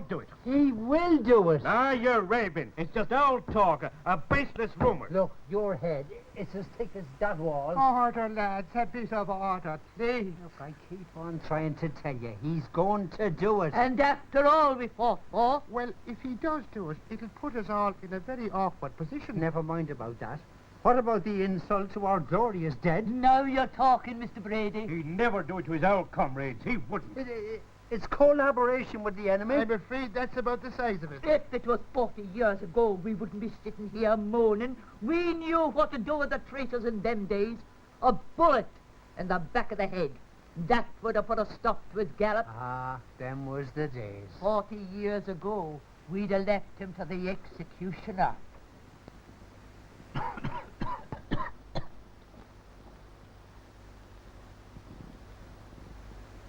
do it. He will do it. Ah, you're raving. It's just old talk, a baseless rumor. Look, your head, it's as thick as that wall. Order, lads, a bit of order, please. Look, I keep on trying to tell you, he's going to do it. And after all we fought for? Well, if he does do it, it'll put us all in a very awkward position. Never mind about that. What about the insult to our glorious dead? Now you're talking, Mr. Brady. He'd never do it to his old comrades. He wouldn't. It's collaboration with the enemy. I'm afraid that's about the size of it. If it was 40 years ago, we wouldn't be sitting here moaning. We knew what to do with the traitors in them days. A bullet in the back of the head. That would have put a stop to his gallop. Ah, them was the days. 40 years ago, we'd have left him to the executioner.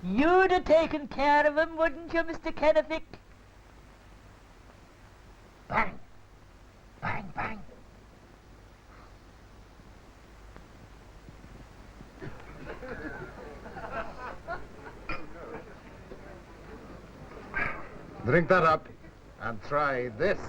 You'd have taken care of him, wouldn't you, Mr. Kennefic? Bang! Bang, bang. Drink that up and try this.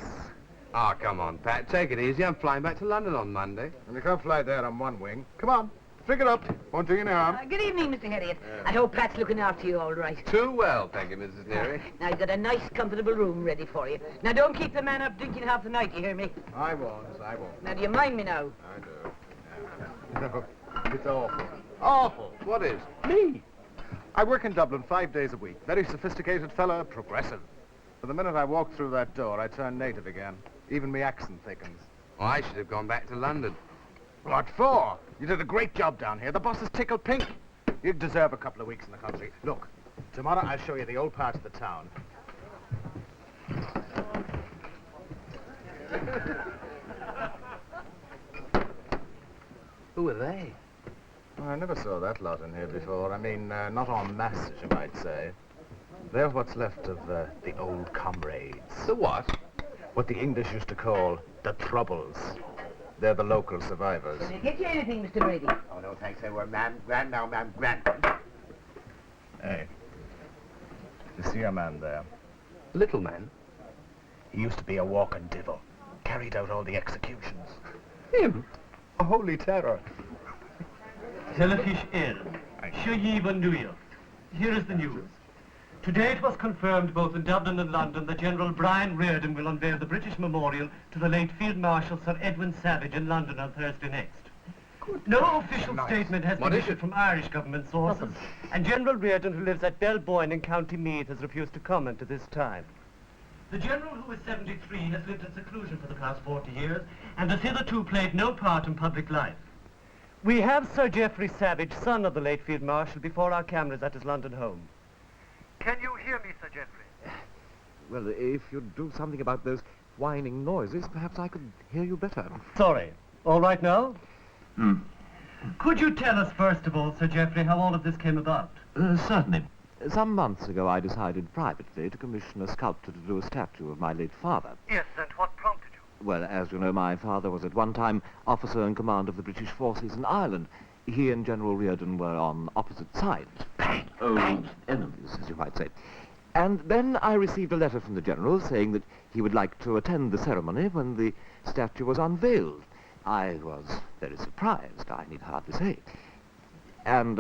Oh, come on, Pat. Take it easy. I'm flying back to London on Monday. And you can't fly there on one wing. Come on, drink it up. Won't do you any harm. Good evening, Mr. Harriet. I hope Pat's looking after you all right. Too well, thank you, Mrs. Neary. Now, I've got a nice, comfortable room ready for you. Now, don't keep the man up drinking half the night, you hear me? I won't, I won't. Now, do you mind me now? I do. No, it's awful. Awful. What is? Me. I work in Dublin 5 days a week. Very sophisticated fella, progressive. But the minute I walk through that door, I turn native again. Even me accent thickens. Oh, I should have gone back to London. What for? You did a great job down here. The boss is tickled pink. You deserve a couple of weeks in the country. Look, tomorrow I'll show you the old parts of the town. Who are they? Well, I never saw that lot in here before. I mean, not en masse, as you might say. They're what's left of the old comrades. The what? What the English used to call the Troubles. They're the local survivors. Did I get you anything, Mr. Brady? Oh, no, thanks. We're grand now, ma'am, grand. Hey, you see a man there? Little man? He used to be a walking devil. Carried out all the executions. Him? A holy terror. Telefish Inn. Shuyiva, New York. Here is the news. Today it was confirmed both in Dublin and London that General Brian Reardon will unveil the British memorial to the late Field Marshal Sir Edwin Savage in London on Thursday next. No official statement has been issued from Irish government sources, and General Reardon, who lives at Belboyne in County Meath, has refused to comment at this time. The General, who is 73, has lived in seclusion for the past 40 years, and has hitherto played no part in public life. We have Sir Geoffrey Savage, son of the late Field Marshal, before our cameras at his London home. Can you hear me, Sir Geoffrey? Well, if you'd do something about those whining noises, perhaps I could hear you better. Sorry. All right now? Could you tell us, first of all, Sir Geoffrey, how all of this came about? Certainly. Some months ago, I decided privately to commission a sculptor to do a statue of my late father. Yes, and what prompted you? Well, as you know, my father was at one time officer in command of the British forces in Ireland. He and General Reardon were on opposite sides. Old enemies, as you might say. And then I received a letter from the General saying that he would like to attend the ceremony when the statue was unveiled. I was very surprised, I need hardly say, and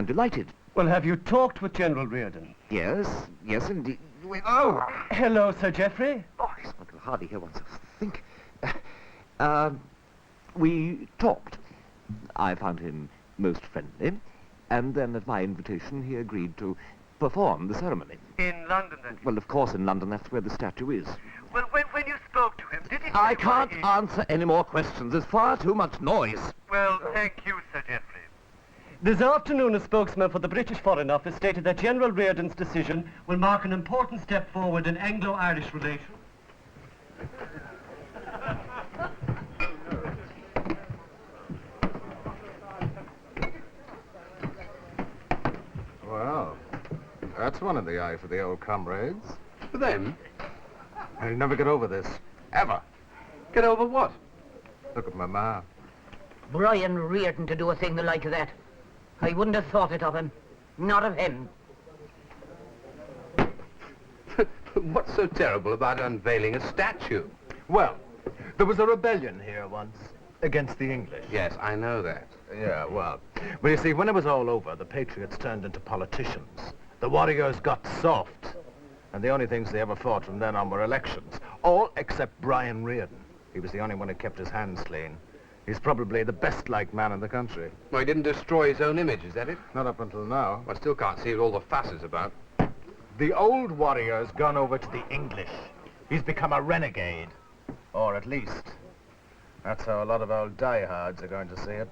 delighted. Well, have you talked with General Reardon? Yes, indeed. Oh! Hello, Sir Geoffrey. Oh, I can hardly hear oneself think. We talked. I found him most friendly, and then at my invitation he agreed to perform the ceremony. In London, then? Well, of course, in London, that's where the statue is. Well, when you spoke to him, did he... I can't answer any more questions. There's far too much noise. Well, thank you, Sir Geoffrey. This afternoon, a spokesman for the British Foreign Office stated that General Reardon's decision will mark an important step forward in Anglo-Irish relations. Well, that's one in the eye for the old comrades. For them? I'll never get over this. Ever. Get over what? Look at my ma. Brian Reardon to do a thing the like of that. I wouldn't have thought it of him. Not of him. What's so terrible about unveiling a statue? Well, there was a rebellion here once against the English. Yes, I know that. Yeah, well, you see, when it was all over, the patriots turned into politicians. The warriors got soft. And the only things they ever fought from then on were elections. All except Brian Reardon. He was the only one who kept his hands clean. He's probably the best-liked man in the country. Well, he didn't destroy his own image, is that it? Not up until now. I still can't see what all the fuss is about. The old warrior's gone over to the English. He's become a renegade. Or at least, that's how a lot of old diehards are going to see it.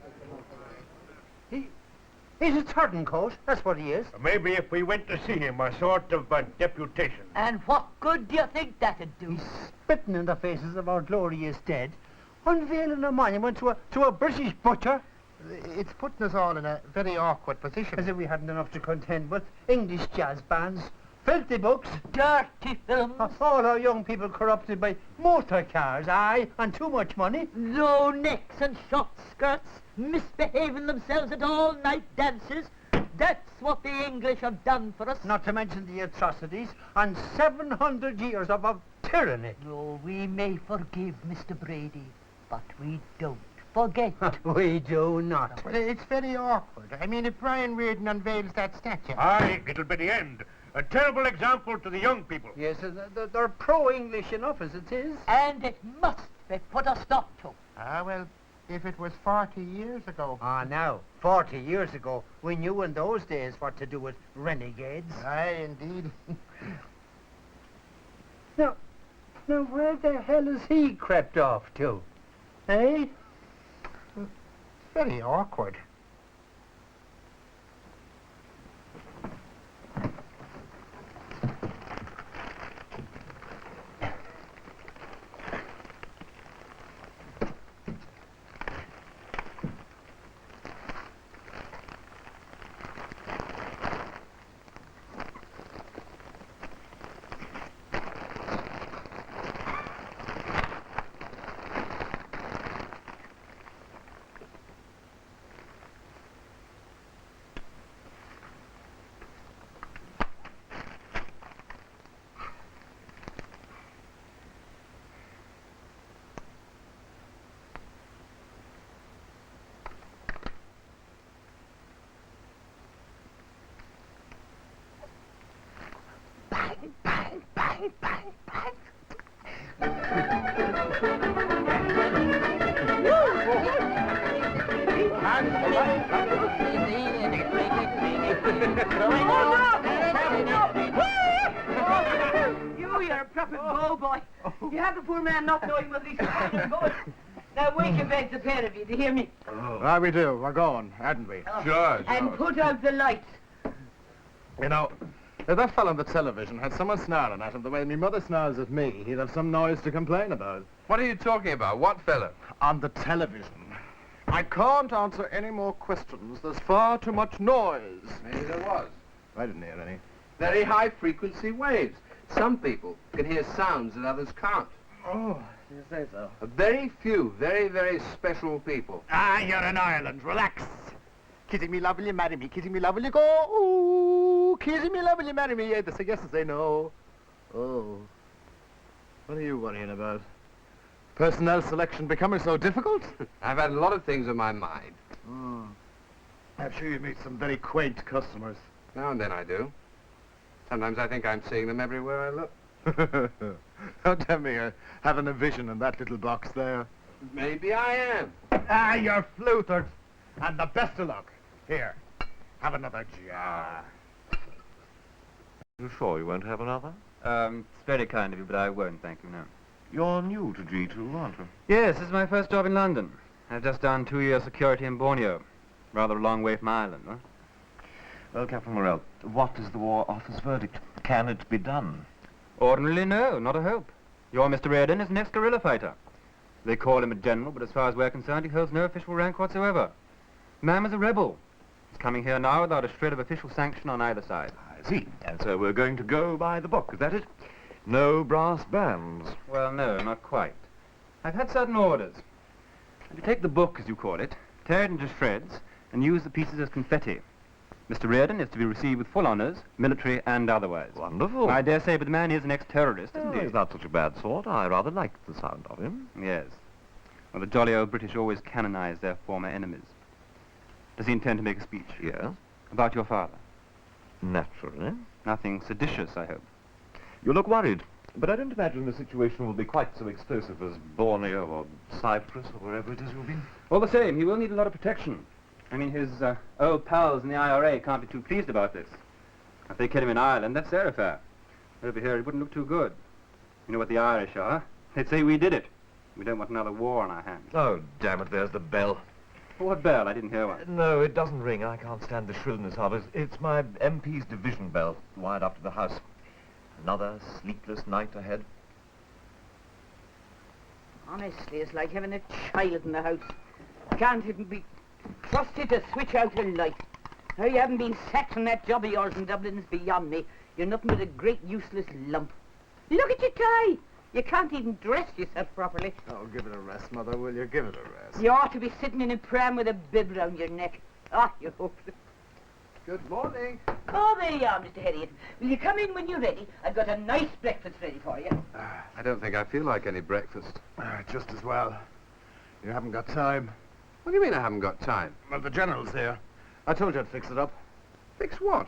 He's a turncoat, that's what he is. Maybe if we went to see him, a sort of a deputation. And what good do you think that'd do? He's spitting in the faces of our glorious dead, unveiling a monument to a British butcher. It's putting us all in a very awkward position. As if we hadn't enough to contend with. English jazz bands, filthy books, Dirty films, all our young people corrupted by motor cars, aye, and too much money. low necks and short skirts, misbehaving themselves at all-night dances. That's what the English have done for us. Not to mention the atrocities and 700 years of tyranny. Oh, we may forgive Mr. Brady, but we don't forget. We do not. Well, it's very awkward. I mean, if Brian Reardon unveils that statue... Aye, it'll be the end. A terrible example to the young people. Yes, they're pro-English enough as it is. And it must be put a stop to. Ah, well, if it was 40 years ago... Now, 40 years ago, we knew in those days what to do with renegades. Aye, indeed. Now, where the hell has he crept off to? Eh? Very awkward. You're a proper go boy. You have the poor man not knowing whether he's coming or going. Now wake and beg the pair of you, do you hear me? Ah, we do. We're going, hadn't we? Sure. And put out the lights. You know, if that fellow on the television had someone snarling at him the way my mother snarls at me, he'd have some noise to complain about. What are you talking about? What fellow? On the television. I can't answer any more questions. There's far too much noise. Maybe there was. I didn't hear any. Very high frequency waves. Some people can hear sounds that others can't. Oh, you say so. A very few, very, very special people. Ah, you're in Ireland. Relax. Kissy me love, will you marry me? Kissy me love, will you go? Ooh, kissy me love, will you marry me? Yeah, they say yes and say no. Oh. What are you worrying about? Personnel selection becoming so difficult? I've had a lot of things on my mind. I'm sure you meet some very quaint customers. Now and then I do. Sometimes I think I'm seeing them everywhere I look. Don't tell me you're having a vision in that little box there. Maybe I am. Ah, you're flutered. And the best of luck. Here, have another jar. You sure you won't have another? It's very kind of you, but I won't, thank you, no. You're new to G2, aren't you? Yes, this is my first job in London. I've just done 2 years security in Borneo. Rather a long way from Ireland, huh? Well, Captain Morrell, what is the War Office verdict? Can it be done? Ordinarily, no, not a hope. Your Mr. Reardon is an ex-guerrilla fighter. They call him a general, but as far as we're concerned, he holds no official rank whatsoever. The man was a rebel. He's coming here now without a shred of official sanction on either side. I see. And so we're going to go by the book, is that it? No brass bands. Well, no, not quite. I've had certain orders. If you take the book, as you call it, tear it into shreds, and use the pieces as confetti. Mr. Reardon is to be received with full honours, military and otherwise. Wonderful. I dare say, but the man is an ex-terrorist, isn't Oh, he? he's not such a bad sort. I rather like the sound of him. Yes. Well, the jolly old British always canonise their former enemies. Does he intend to make a speech? Yes. About your father? Naturally. Nothing seditious, I hope. You look worried, but I don't imagine the situation will be quite so explosive as Borneo or Cyprus or wherever it is you've been. All the same, he will need a lot of protection. I mean, his old pals in the IRA can't be too pleased about this. If they kill him in Ireland, that's their affair. Over here, it wouldn't look too good. You know what the Irish are? They'd say we did it. We don't want another war on our hands. Oh, damn it, there's the bell. What bell? I didn't hear one. No, it doesn't ring. I can't stand the shrillness of it. It's my MP's division bell, wired up to the house. Another sleepless night ahead. Honestly, it's like having a child in the house. Can't even be trusted to switch out a light. How you haven't been sacked from that job of yours in Dublin is beyond me. You're nothing but a great useless lump. Look at your tie. You can't even dress yourself properly. Oh, give it a rest, Mother, will you? Give it a rest. You ought to be sitting in a pram with a bib round your neck. Ah, you hopeless. Good morning. Oh, there you are, Mr. Harriet. Will you come in when you're ready? I've got a nice breakfast ready for you. I don't think I feel like any breakfast. Just as well. You haven't got time. What do you mean I haven't got time? Well, the General's here. I told you I'd fix it up. Fix what?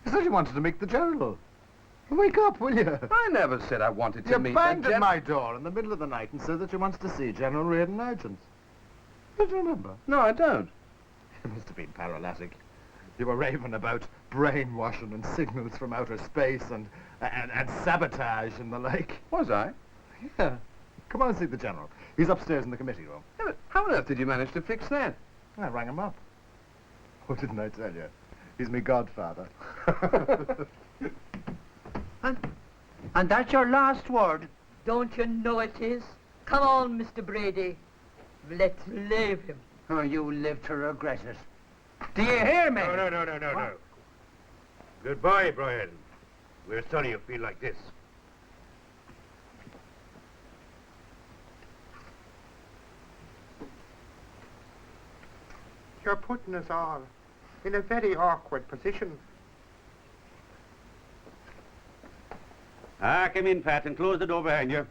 You said you wanted to meet the General. Wake up, will you? I never said I wanted to You meet banged that at my door in the middle of the night and said that you wanted to see General Reardon urgent. Don't you remember? No, I don't. You must have been paralytic. You were raving about brainwashing and signals from outer space and sabotage and the like. Was I? Yeah. Come on and see the General. He's upstairs in the committee room. Yeah, but how on earth did you manage to fix that? I rang him up. What didn't I tell you? He's me godfather. And that's your last word? Don't you know it is? Come on, Mr. Brady. Let's leave him. Oh, you live to regret it. Do you hear me? No. Goodbye, Brian. We're sorry you feel like this. You're putting us all in a very awkward position. Come in, Pat, and close the door behind you.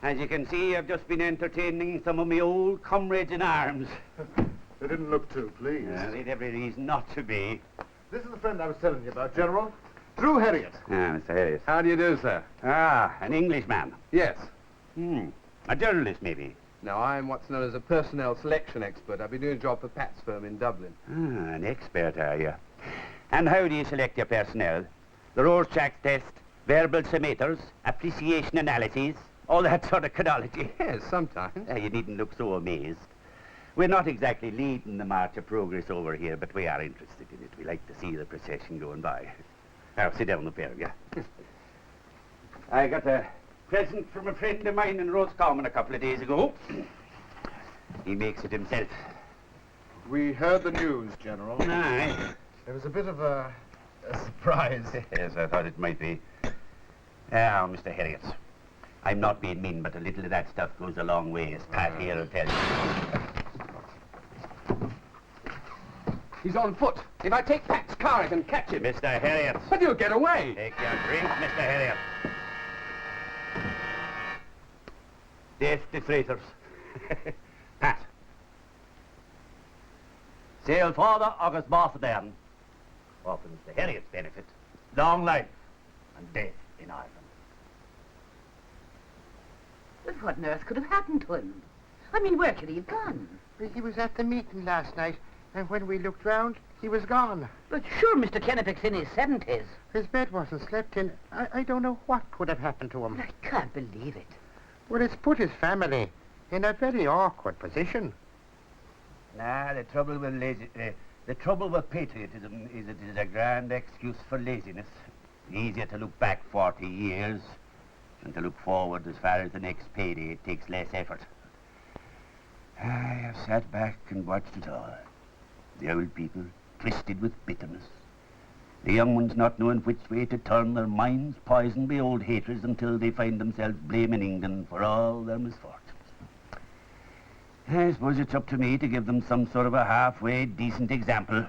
As you can see, I've just been entertaining some of my old comrades in arms. They didn't look too pleased. They'd every reason not to be. This is the friend I was telling you about, General. Drew Harriet. Mr. Harris. How do you do, sir? An Englishman. Yes. A journalist, maybe. No, I'm what's known as a personnel selection expert. I've been doing a job for Pat's firm in Dublin. An expert, are you? And how do you select your personnel? The Rorschach test, verbal summators, appreciation analyses, all that sort of chronology. Yes, sometimes. You needn't look so amazed. We're not exactly leading the march of progress over here, but we are interested in it. We like to see the procession going by. Now, sit down, the pair of you. I got a present from a friend of mine in Roscommon a couple of days ago. He makes it himself. We heard the news, General. Aye. It was a bit of a surprise. Yes, I thought it might be. Now, Mr. Harriet, I'm not being mean, but a little of that stuff goes a long way, as Pat here will tell you. He's on foot. If I take Pat's car, I can catch him. Mr. Harriet. But you'll get away. Take your drink, Mr. Harriet. Death to traitors. Pat. Sail father, August Boss Bairn. For Mr. Harriet's benefit, long life and death in Ireland. But what on earth could have happened to him? I mean, where could he have gone? He was at the meeting last night, and when we looked round, he was gone. But sure, Mr. Kennepick's in his 70s. His bed wasn't slept in. I don't know what could have happened to him. I can't believe it. Well, it's put his family in a very awkward position. The trouble with patriotism is it is a grand excuse for laziness. Easier to look back 40 years than to look forward as far as the next payday. It takes less effort. I have sat back and watched it all. The old people twisted with bitterness. The young ones not knowing which way to turn, their minds poisoned by old hatreds until they find themselves blaming England for all their misfortunes. I suppose it's up to me to give them some sort of a halfway decent example.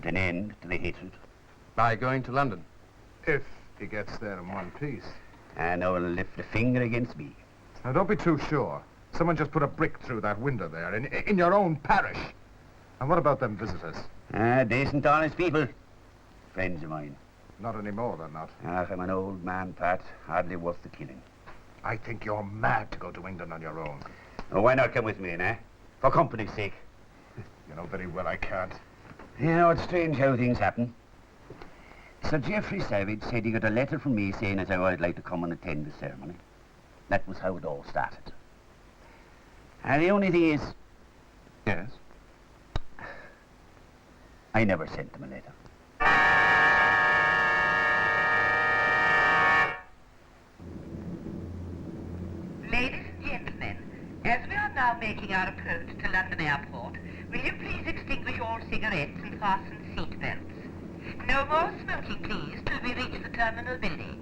put an end to the hatred. By going to London. If he gets there in one piece. And no one will lift a finger against me. Now, don't be too sure. Someone just put a brick through that window there, in your own parish. And what about them visitors? Decent, honest people. Friends of mine. Not anymore, they're not. I'm an old man, Pat. Hardly worth the killing. I think you're mad to go to England on your own. Oh, why not come with me, eh? For company's sake. You know very well I can't. You know, it's strange how things happen. Sir Geoffrey Savage said he got a letter from me saying as how I'd like to come and attend the ceremony. That was how it all started. And the only thing is... Yes? I never sent them a letter. Ladies and gentlemen, as we are now making our approach to London Airport, will you please extinguish all cigarettes and fasten seat belts? No more smoking, please, till we reach the terminal building.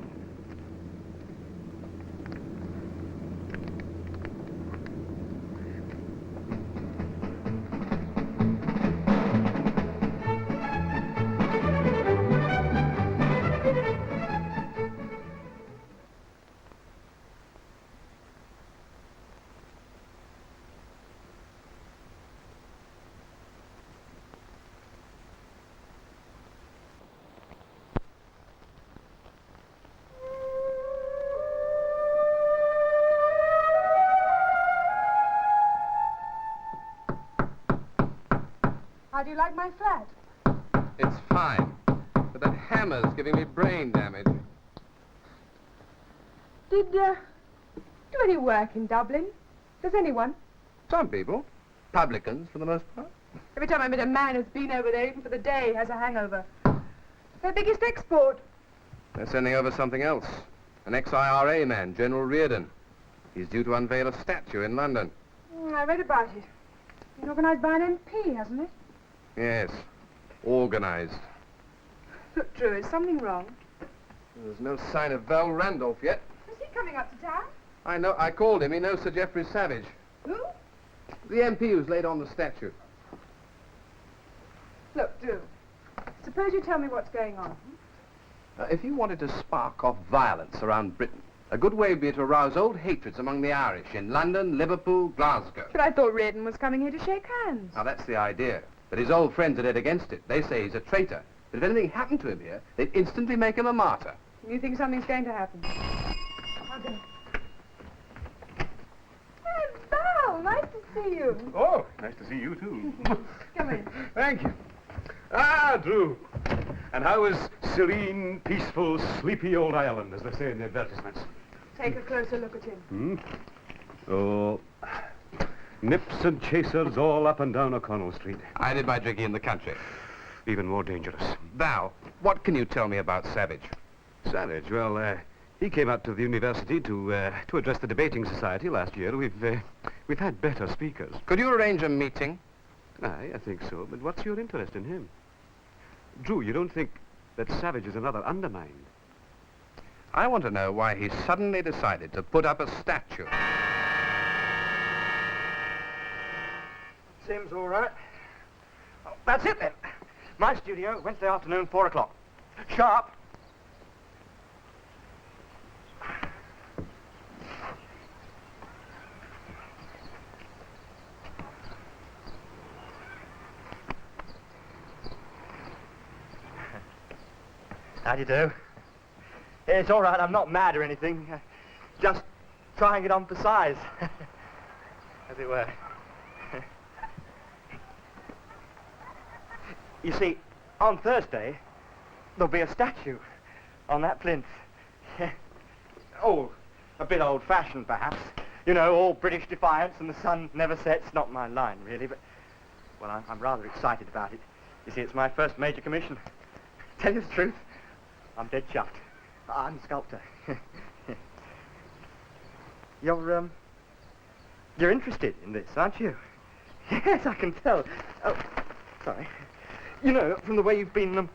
How do you like my flat? It's fine. But that hammer's giving me brain damage. Did, do any work in Dublin? Does anyone? Some people. Publicans, for the most part. Every time I meet a man who's been over there, even for the day, has a hangover. Their biggest export. They're sending over something else. An ex-IRA man, General Reardon. He's due to unveil a statue in London. I read about it. Been organised by an MP, hasn't it? Yes. Organised. Look, Drew, is something wrong? There's no sign of Val Randolph yet. Is he coming up to town? I know. I called him. He knows Sir Geoffrey Savage. Who? The MP who's laid on the statue. Look, Drew, suppose you tell me what's going on. If you wanted to spark off violence around Britain, a good way would be to arouse old hatreds among the Irish in London, Liverpool, Glasgow. But I thought Reardon was coming here to shake hands. Now, that's the idea. But his old friends are dead against it. They say he's a traitor. But if anything happened to him here, they'd instantly make him a martyr. You think something's going to happen? Okay. Hey, Val, nice to see you. Oh, nice to see you, too. Come in. Thank you. Ah, Drew. And how is serene, peaceful, sleepy old Ireland, as they say in the advertisements? Take a closer look at him. Oh, nips and chasers all up and down O'Connell Street. I did my drinking in the country. Even more dangerous. Val, what can you tell me about Savage? Savage, well, he came out to the university to address the debating society last year. We've had better speakers. Could you arrange a meeting? Aye, I think so. But what's your interest in him? Drew, you don't think that Savage is another Undermind? I want to know why he suddenly decided to put up a statue. Seems all right. Oh, that's it, then. My studio, Wednesday afternoon, 4 o'clock. Sharp. How do you do? It's all right, I'm not mad or anything. Just trying it on for size, as it were. You see, on Thursday, there'll be a statue on that plinth. Oh, a bit old-fashioned, perhaps. You know, all British defiance and the sun never sets. Not my line, really, but... Well, I'm rather excited about it. You see, it's my first major commission. Tell you the truth, I'm dead chuffed. I'm a sculptor. You're interested in this, aren't you? Yes, I can tell. Oh, sorry. You know, from the way you've been,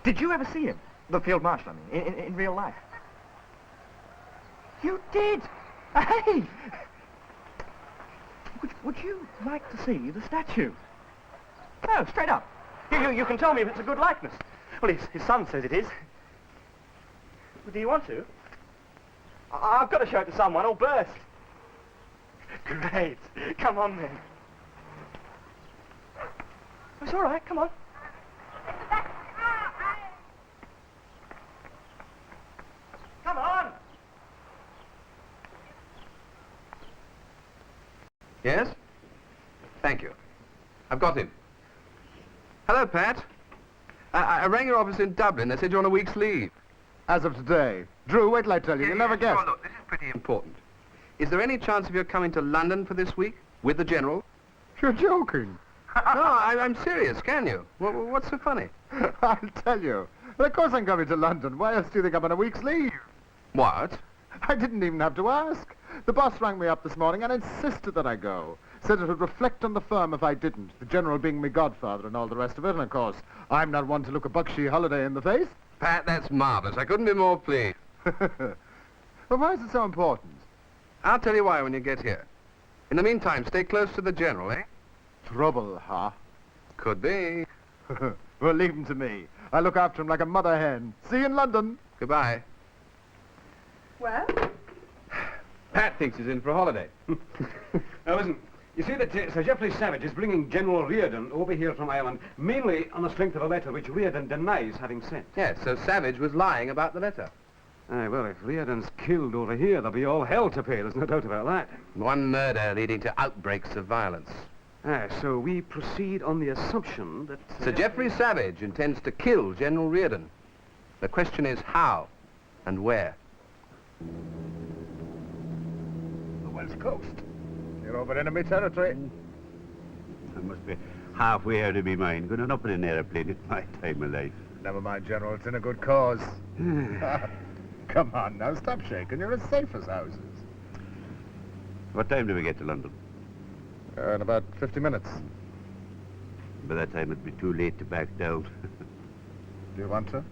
Did you ever see him? The Field Marshal, I mean, in real life? You did? Hey! Would you like to see the statue? No, straight up. You can tell me if it's a good likeness. Well, his son says it is. Well, do you want to? I've got to show it to someone or burst. Great. Come on, then. It's all right. Come on. Come on. Yes? Thank you. I've got him. Hello, Pat. I rang your office in Dublin. They said you're on a week's leave. As of today. Drew, wait till I tell you. You'll never guess. Sure, look, this is pretty important. Is there any chance of your coming to London for this week with the General? You're joking. No, I'm serious. Can you? What's so funny? I'll tell you. Well, of course I'm coming to London. Why else do you think I'm on a week's leave? What? I didn't even have to ask. The boss rang me up this morning and insisted that I go. Said it would reflect on the firm if I didn't. The General being my godfather and all the rest of it. And, of course, I'm not one to look a buckshy holiday in the face. Pat, that's marvellous. I couldn't be more pleased. Well, why is it so important? I'll tell you why when you get here. In the meantime, stay close to the General, eh? Trouble, huh? Could be. Well, leave him to me. I look after him like a mother hen. See you in London. Goodbye. Well? Pat thinks he's in for a holiday. Now, listen, you see that Sir Geoffrey Savage is bringing General Reardon over here from Ireland, mainly on the strength of a letter which Reardon denies having sent. Yes, so Savage was lying about the letter. Aye, well, if Reardon's killed over here, there'll be all hell to pay. There's no doubt about that. One murder leading to outbreaks of violence. Aye, so we proceed on the assumption that... Sir Geoffrey Savage intends to kill General Reardon. The question is how and where. The Welsh coast. You're over enemy territory. I must be halfway out of my mind, going up in an aeroplane at my time of life. Never mind, General. It's in a good cause. Come on now, stop shaking. You're as safe as houses. What time do we get to London? In about 50 minutes. By that time it'd be too late to back down. Do you want to?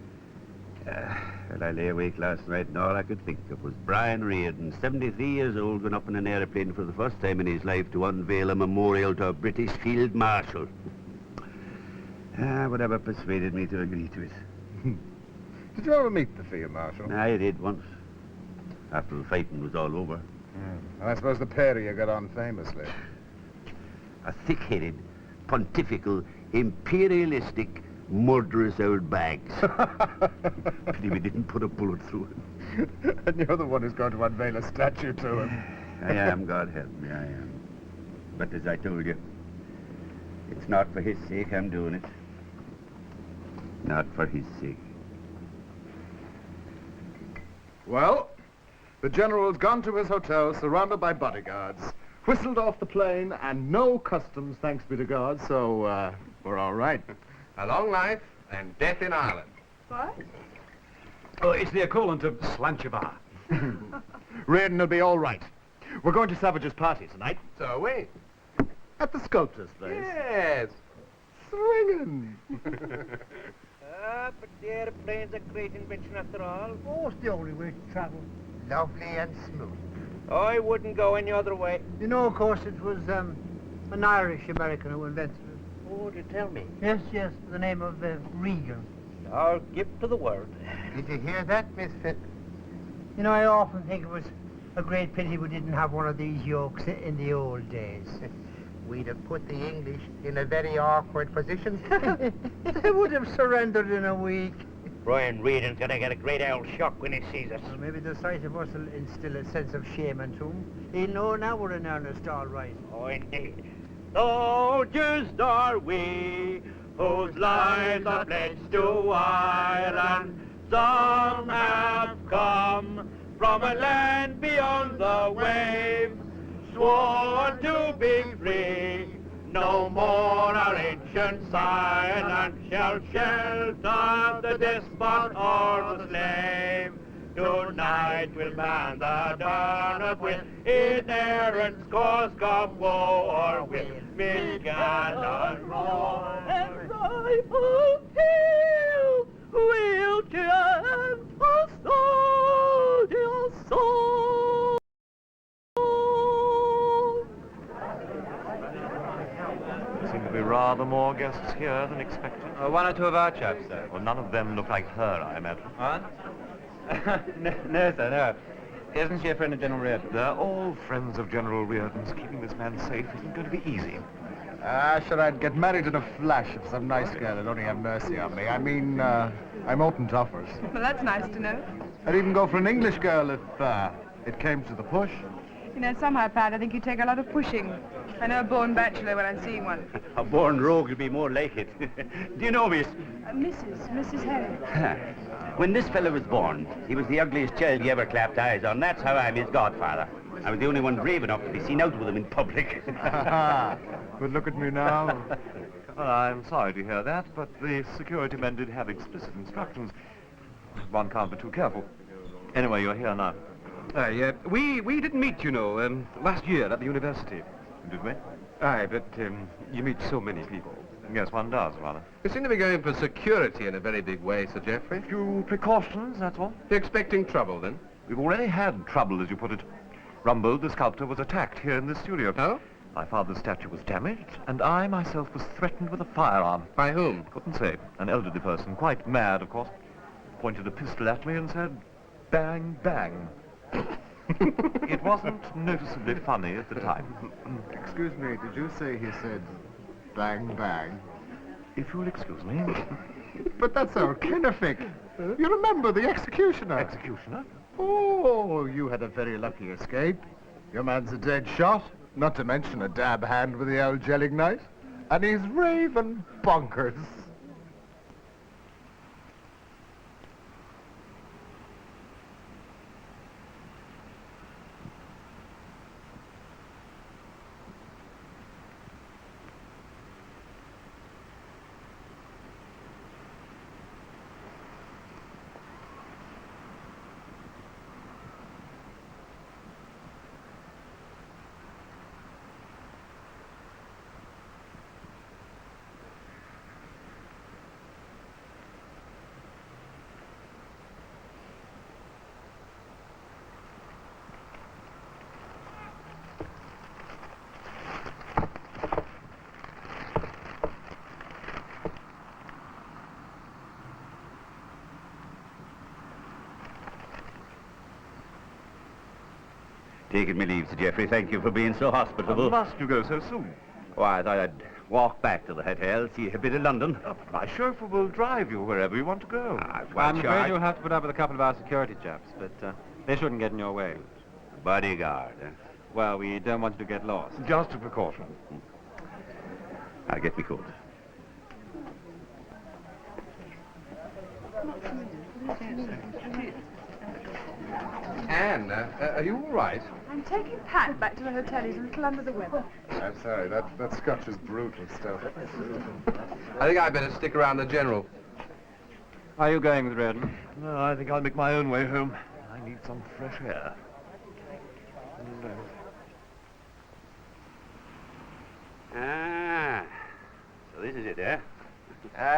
Well, I lay awake last night and all I could think of was Brian Reardon, 73 years old, going up in an aeroplane for the first time in his life to unveil a memorial to a British Field Marshal. Whatever persuaded me to agree to it. Did you ever meet the Field Marshal? I did once, after the fighting was all over. And I suppose the pair of you got on famously. A thick-headed, pontifical, imperialistic, murderous old bags. Pity we didn't put a bullet through him. And you're the one who's going to unveil a statue to him. I am, God help me, I am. But as I told you, it's not for his sake I'm doing it. Not for his sake. Well, the General's gone to his hotel, surrounded by bodyguards, whistled off the plane, and no customs, thanks be to God, so, we're all right. A long life and death in Ireland. What? Oh, it's the equivalent of Slanchabar. Reardon will be all right. We're going to Savage's party tonight. So are we. At the sculptor's place. Yes. Swinging. But the airplane's a great invention after all. Oh, it's the only way to travel. Lovely and smooth. I wouldn't go any other way. You know, of course, it was an Irish-American who invented it. Oh, do tell me. Yes, yes, the name of Regan. Our gift to the world. Did you hear that, Miss Phipps? You know, I often think it was a great pity we didn't have one of these yokes in the old days. We'd have put the English in a very awkward position. They would have surrendered in a week. Brian Reardon's gonna get a great old shock when he sees us. Well, maybe the sight of us will instill a sense of shame into him. He'll know now we're in earnest, all right. Oh, indeed. Soldiers are we, whose lives are pledged to Ireland. Some have come from a land beyond the waves, sworn to be free. No more our ancient silence shall shelter the despot or the slave. Tonight we'll man the dawn of will, in errant's cause come war, with mid-cannon roar. And rifle hail, wheelchair and custodial soul. Seem to be rather more guests here than expected? One or two of our chaps, sir. Well, none of them look like her, I imagine. What? No, sir, no. Isn't she a friend of General Reardon? They're all friends of General Reardon's. Keeping this man safe isn't going to be easy. Sure, I'd get married in a flash if some nice girl would only have mercy on me. I mean, I'm open to offers. Well, that's nice to know. I'd even go for an English girl if it came to the push. You know, somehow, Pat, I think you take a lot of pushing. I know a born bachelor when I see one. A born rogue would be more like it. Do you know, miss? Mrs. Harry. When this fella was born, he was the ugliest child he ever clapped eyes on. That's how I'm his godfather. I was the only one brave enough to be seen out with him in public. Good look at me now. Well, I'm sorry to hear that, but the security men did have explicit instructions. One can't be too careful. Anyway, you're here now. We didn't meet, you know, last year at the university. Did we? Aye, but you meet so many people. Yes, one does, rather. You seem to be going for security in a very big way, Sir Geoffrey. A few precautions, that's all. You're expecting trouble, then? We've already had trouble, as you put it. Rumbold, the sculptor, was attacked here in the studio. Oh? My father's statue was damaged, and I myself was threatened with a firearm. By whom? Couldn't say. An elderly person, quite mad, of course. Pointed a pistol at me and said, "Bang, bang." It wasn't noticeably funny at the time. Excuse me, did you say he said bang, bang? If you'll excuse me. But that's our Kennefic. You remember the executioner? Executioner? Oh, you had a very lucky escape. Your man's a dead shot, not to mention a dab hand with the old Gelignite. And he's raving bonkers. Taking me leave, Sir Geoffrey. Thank you for being so hospitable. Must you go so soon? Why, I thought I'd walk back to the hotel, see a bit of London. My chauffeur will drive you wherever you want to go. I'm afraid you'll have to put up with a couple of our security chaps, but they shouldn't get in your way. Bodyguard, Well, we don't want you to get lost. Just a precaution. I'll get me coat. Anne, are you all right? I'm taking Pat back to the hotel. He's a little under the weather. I'm sorry, that scotch is brutal stuff. I think I'd better stick around the General. Are you going with Reardon? No, I think I'll make my own way home. I need some fresh air. So this is it, eh?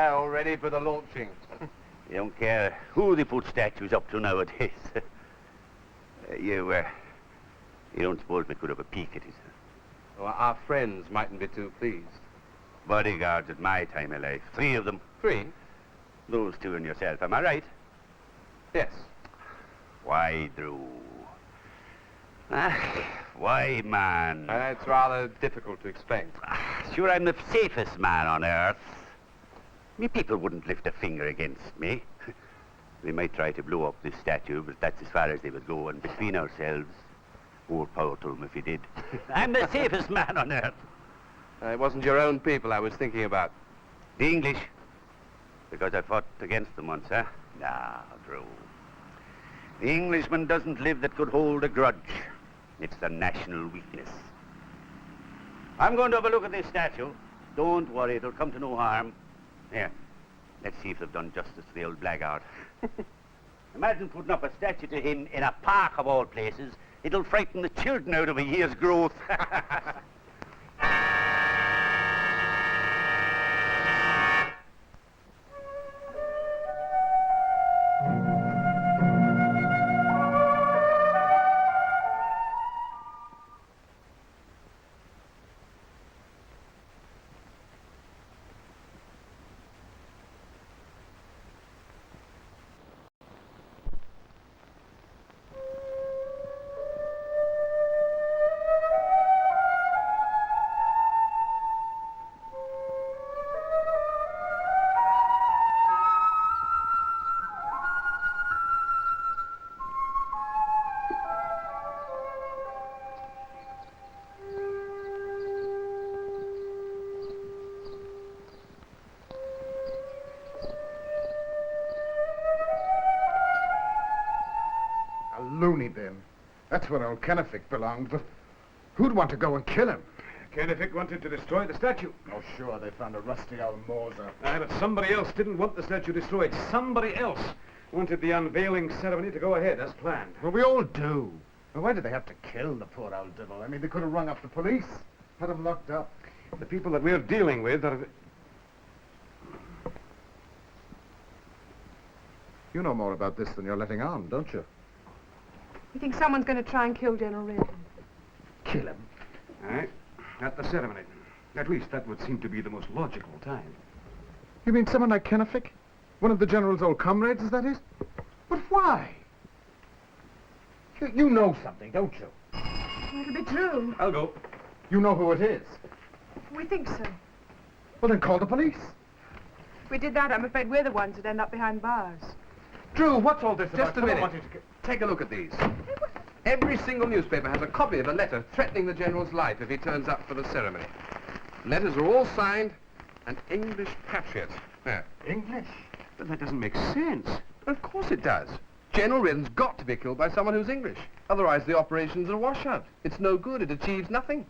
All ready for the launching. You don't care who they put statues up to nowadays. You don't suppose we could have a peek at it? Well, our friends mightn't be too pleased. Bodyguards at my time of life. 3 of them. 3? Those 2 and yourself, am I right? Yes. Why, Drew? Why, man? It's rather difficult to explain. Sure, I'm the safest man on earth. Me people wouldn't lift a finger against me. They might try to blow up this statue, but that's as far as they would go, and between ourselves, more power to them if he did. I'm the safest man on earth. It wasn't your own people I was thinking about. The English? Because I fought against them once, huh? Nah, Drew. The Englishman doesn't live that could hold a grudge. It's the national weakness. I'm going to have a look at this statue. Don't worry, it'll come to no harm. Here, let's see if they've done justice to the old blackguard. Imagine putting up a statue to him in a park of all places. It'll frighten the children out of a year's growth. That's where old Kennefic belonged, but who'd want to go and kill him? Kennefic wanted to destroy the statue. Oh, sure, they found a rusty old Moser. Aye, but somebody else didn't want the statue destroyed. Somebody else wanted the unveiling ceremony to go ahead as planned. Well, we all do. Well, why did they have to kill the poor old devil? I mean, they could have rung up the police, had him locked up. The people that we're dealing with are... You know more about this than you're letting on, don't you? You think someone's going to try and kill General Reardon? Kill him? Aye, at the ceremony. At least that would seem to be the most logical time. You mean someone like Kennefic? One of the General's old comrades, is that it? But why? You know something, don't you? Well, it'll be true. I'll go. You know who it is. We think so. Well, then call the police. If we did that, I'm afraid we're the ones who'd end up behind bars. Drew, what's all this about? Just a minute. Take a look at these. Every single newspaper has a copy of a letter threatening the General's life if he turns up for the ceremony. Letters are all signed, an English patriot. There. English? But that doesn't make sense. Of course it does. General Reardon's got to be killed by someone who's English. Otherwise the operation's a washout. It's no good. It achieves nothing.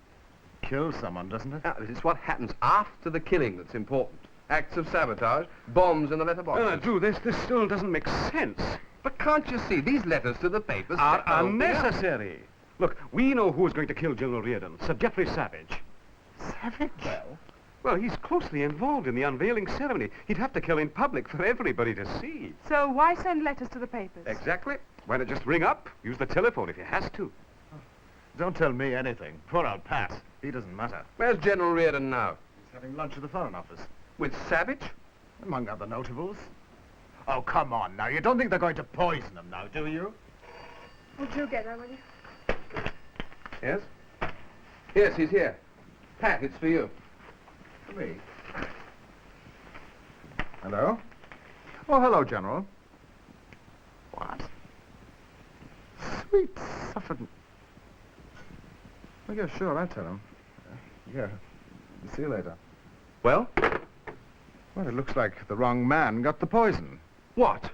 Kills someone, doesn't it? It's what happens after the killing that's important. Acts of sabotage, bombs in the letterbox. Drew, this still doesn't make sense. But can't you see, these letters to the papers Are set the whole thing up. unnecessary. Look, we know who's going to kill General Reardon. Sir Geoffrey Savage. Savage? Well, he's closely involved in the unveiling ceremony. He'd have to kill in public for everybody to see. So why send letters to the papers? Exactly. Why not just ring up? Use the telephone if he has to. Don't tell me anything. Poor old Pat. He doesn't matter. Where's General Reardon now? He's having lunch at the Foreign Office. With Savage? Among other notables. Oh, come on now. You don't think they're going to poison him now, do you? Would you get that, will you? Yes? Yes, he's here. Pat, it's for you. For me? Hello? Oh, hello, General. What? Sweet suffering. Oh, yeah, sure, I'll tell him. Yeah. See you later. Well? Well, it looks like the wrong man got the poison. What?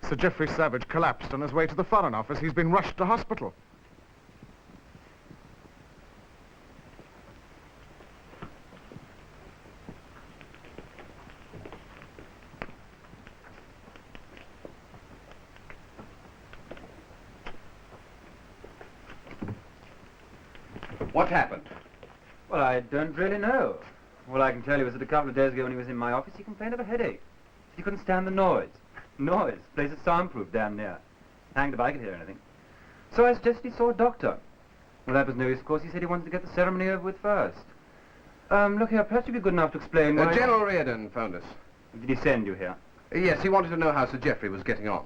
Sir Geoffrey Savage collapsed on his way to the Foreign Office. He's been rushed to hospital. What happened? Well, I don't really know. All I can tell you is that a couple of days ago when he was in my office, he complained of a headache. He couldn't stand the noise. Noise. Place is soundproof damn near. Hanged if I could hear anything. So I suggested he saw a doctor. Well, that was no use, of course. He said he wanted to get the ceremony over with first. Look here, perhaps you'd be good enough to explain why... General Reardon phoned us. Did he send you here? Yes, he wanted to know how Sir Geoffrey was getting on.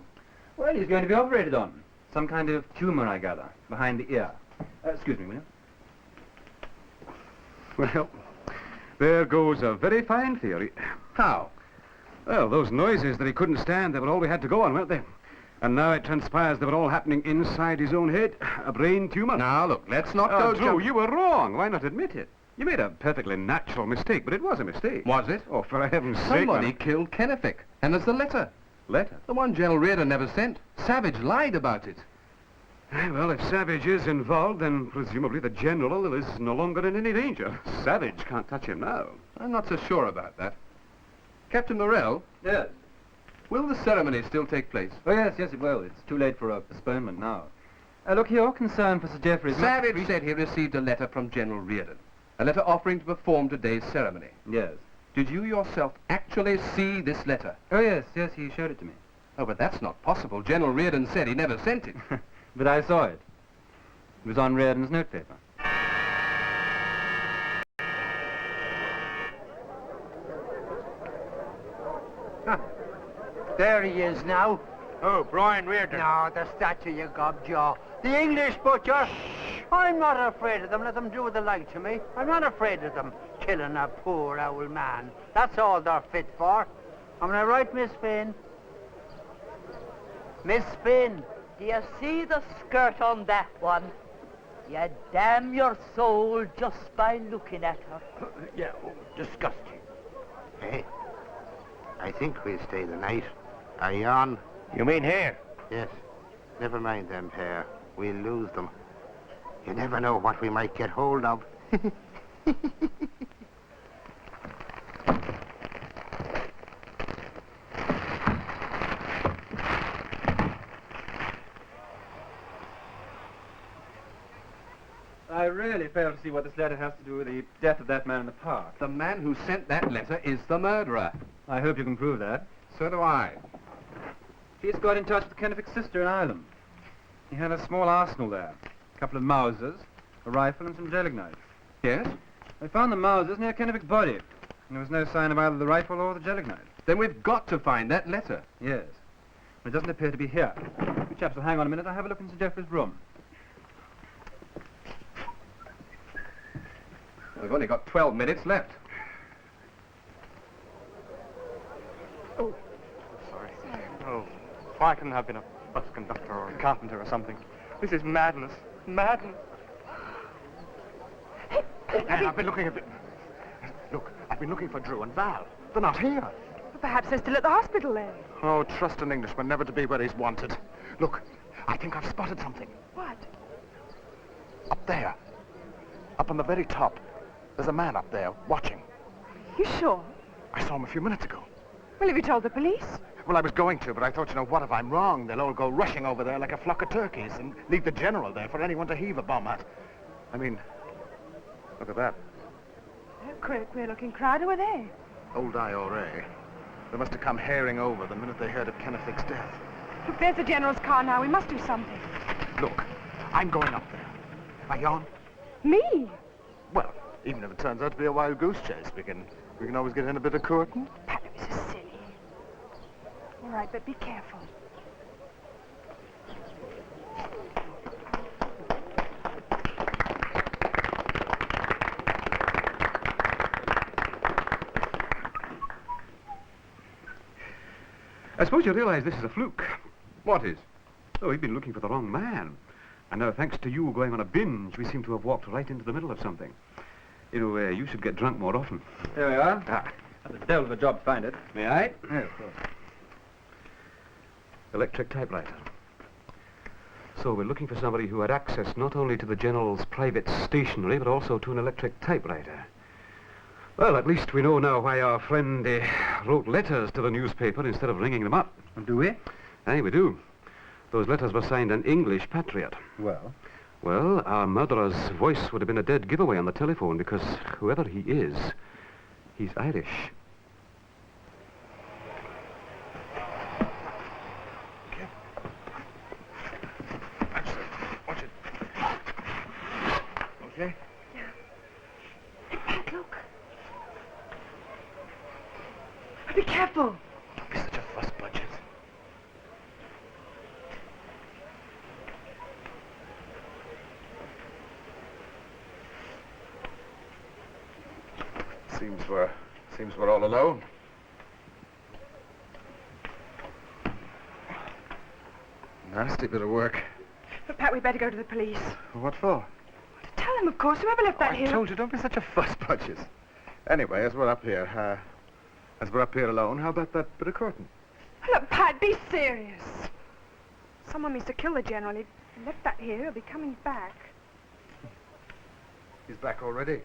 Well, he's going to be operated on. Some kind of tumour, I gather, behind the ear. Excuse me, will you? Well, there goes a very fine theory. How? Well, those noises that he couldn't stand, they were all we had to go on, weren't they? And now it transpires they were all happening inside his own head. A brain tumour. Now, look, let's not go... Drew, you were wrong. Why not admit it? You made a perfectly natural mistake, but it was a mistake. Was it? Oh, for heaven's sake, Somebody man. killed Kennefic. And there's the letter. Letter? The one General Reardon never sent. Savage lied about it. Well, if Savage is involved, then presumably the General is no longer in any danger. Savage can't touch him now. I'm not so sure about that. Captain Morrell? Yes. Will the ceremony still take place? Oh, yes, it will. It's too late for a postponement now. Look, your concern for Sir Geoffrey's... Savage said he received a letter from General Reardon. A letter offering to perform today's ceremony. Yes. Did you yourself actually see this letter? Oh, yes, he showed it to me. Oh, but that's not possible. General Reardon said he never sent it. But I saw it. It was on Reardon's notepaper. There he is now. Oh, Brian Reardon. No, the statue, you gobjaw. The English butcher. I'm not afraid of them. Let them do what they like to me. I'm not afraid of them killing a poor old man. That's all they're fit for. Am I right, Miss Finn? Miss Finn? Do you see the skirt on that one? You damn your soul just by looking at her. Yeah, disgusting. Hey, I think we'll stay the night. Are you on? You mean here? Yes. Never mind them pair. We'll lose them. You never know what we might get hold of. I really fail to see what this letter has to do with the death of that man in the park. The man who sent that letter is the murderer. I hope you can prove that. So do I. He's got in touch with Kennefic's sister in Ireland. He had a small arsenal there. A couple of Mausers, a rifle, and some gelignite. Yes? They found the Mausers near Kennefic's body. And there was no sign of either the rifle or the gelignite. Then we've got to find that letter. Yes. But it doesn't appear to be here. You chaps will hang on a minute. I'll have a look into Geoffrey's room. We've only got 12 minutes left. Oh, sorry. Oh, why couldn't I have been a bus conductor or a carpenter or something? This is madness. Madness. And I've been looking at... Look, I've been looking for Drew and Val. They're not here. Well, perhaps they're still at the hospital then. Oh, trust an Englishman never to be where he's wanted. Look, I think I've spotted something. What? Up there. Up on the very top. There's a man up there, watching. You sure? I saw him a few minutes ago. Well, have you told the police? Well, I was going to, but I thought, you know, what if I'm wrong? They'll all go rushing over there like a flock of turkeys and leave the general there for anyone to heave a bomb at. I mean, look at that. A queer-looking crowd. Who are they? Old IRA. They must have come herring over the minute they heard of Kennefic's death. Look, there's the general's car now. We must do something. Look, I'm going up there. Are you on? Me? Well, even if it turns out to be a wild goose chase, we can always get in a bit of courting. Pat, this is silly. All right, but be careful. I suppose you realize this is a fluke. What is? Oh, we've been looking for the wrong man. And now, thanks to you going on a binge, we seem to have walked right into the middle of something. You know, you should get drunk more often. Here we are. Ah. That's a devil of a job to find it. May I? Yeah, of course. Electric typewriter. So we're looking for somebody who had access not only to the General's private stationery, but also to an electric typewriter. Well, at least we know now why our friend wrote letters to the newspaper instead of ringing them up. Do we? Aye, we do. Those letters were signed an English patriot. Well? Well, our murderer's voice would have been a dead giveaway on the telephone because whoever he is, he's Irish. Okay. Watch it. Okay? Hey, Pat, look. Be careful. Don't be such a fuss budget. Seems we're all alone. Nasty bit of work. But, Pat, we better go to the police. What for? Tell them, of course. Whoever left that here... I told you, don't be such a fuss budget. Anyway, as we're up here alone, how about that bit of curtain? Look, Pat, be serious. Someone means to kill the general. He left that here. He'll be coming back. He's back already.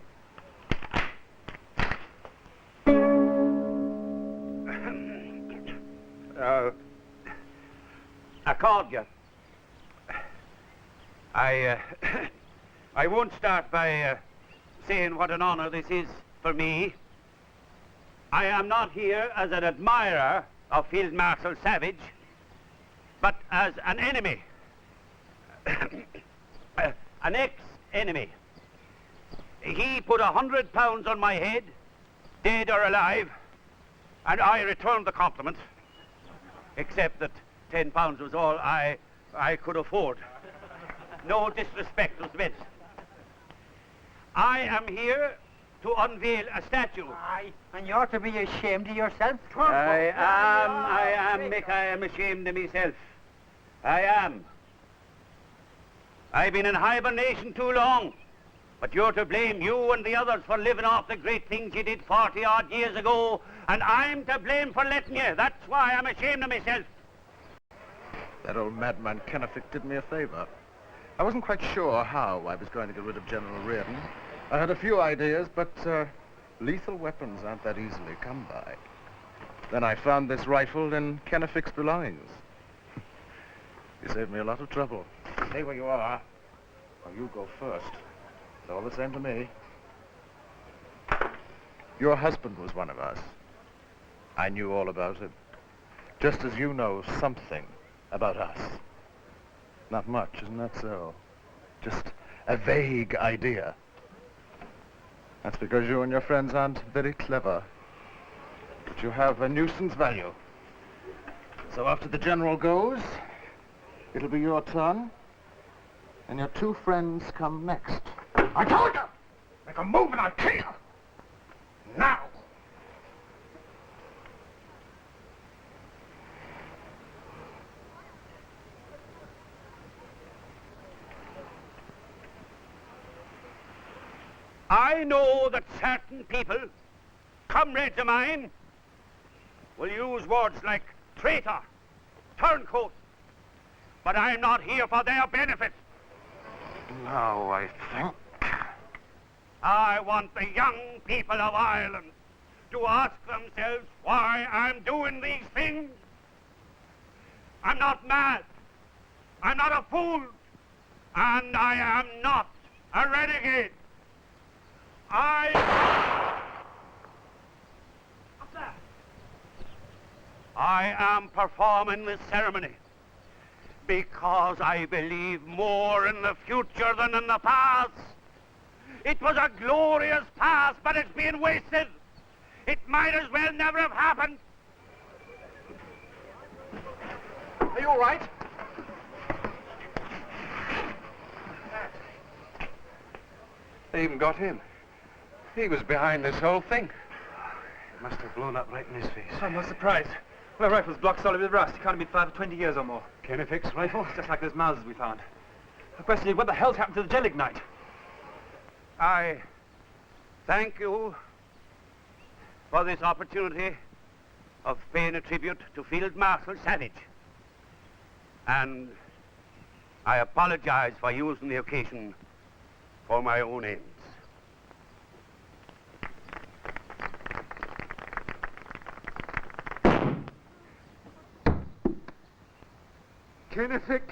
I called you. I won't start by saying what an honor this is for me. I am not here as an admirer of Field Marshal Savage, but as an enemy. An ex-enemy. He put £100 on my head, dead or alive, and I returned the compliment, except that £10 was all I could afford. No disrespect was meant. I am here to unveil a statue. Aye, and you ought to be ashamed of yourself. I am, Mick, I am ashamed of myself. I am. I've been in hibernation too long, but you're to blame, you and the others, for living off the great things you did 40-odd years ago, and I'm to blame for letting you. That's why I'm ashamed of myself. That old madman Kennefic did me a favor. I wasn't quite sure how I was going to get rid of General Reardon. I had a few ideas, but lethal weapons aren't that easily come by. Then I found this rifle in Kennefic's belongings. You saved me a lot of trouble. Stay where you are, or you go first. It's all the same to me. Your husband was one of us. I knew all about it. Just as you know something about us. Not much, isn't that so? Just a vague idea. That's because you and your friends aren't very clever. But you have a nuisance value. So after the general goes, it'll be your turn, and your two friends come next. I told you! Make a move and I'll kill you! Now! I know that certain people, comrades of mine, will use words like traitor, turncoat, but I'm not here for their benefit. Now, I think. I want the young people of Ireland to ask themselves why I'm doing these things. I'm not mad. I'm not a fool. And I am not a renegade. I am performing this ceremony because I believe more in the future than in the past. It was a glorious past, but it's been wasted. It might as well never have happened. Are you all right? They even got him. He was behind this whole thing. It must have blown up right in his face. I'm not surprised. My rifle's blocked solid with rust. It can't have been fired for 20 years or more. Kennefic's rifle? Just like those Mausers we found. The question is, what the hell's happened to the gel ignite? I thank you for this opportunity of paying a tribute to Field Marshal Savage. And I apologize for using the occasion for my own ends. Kennefic.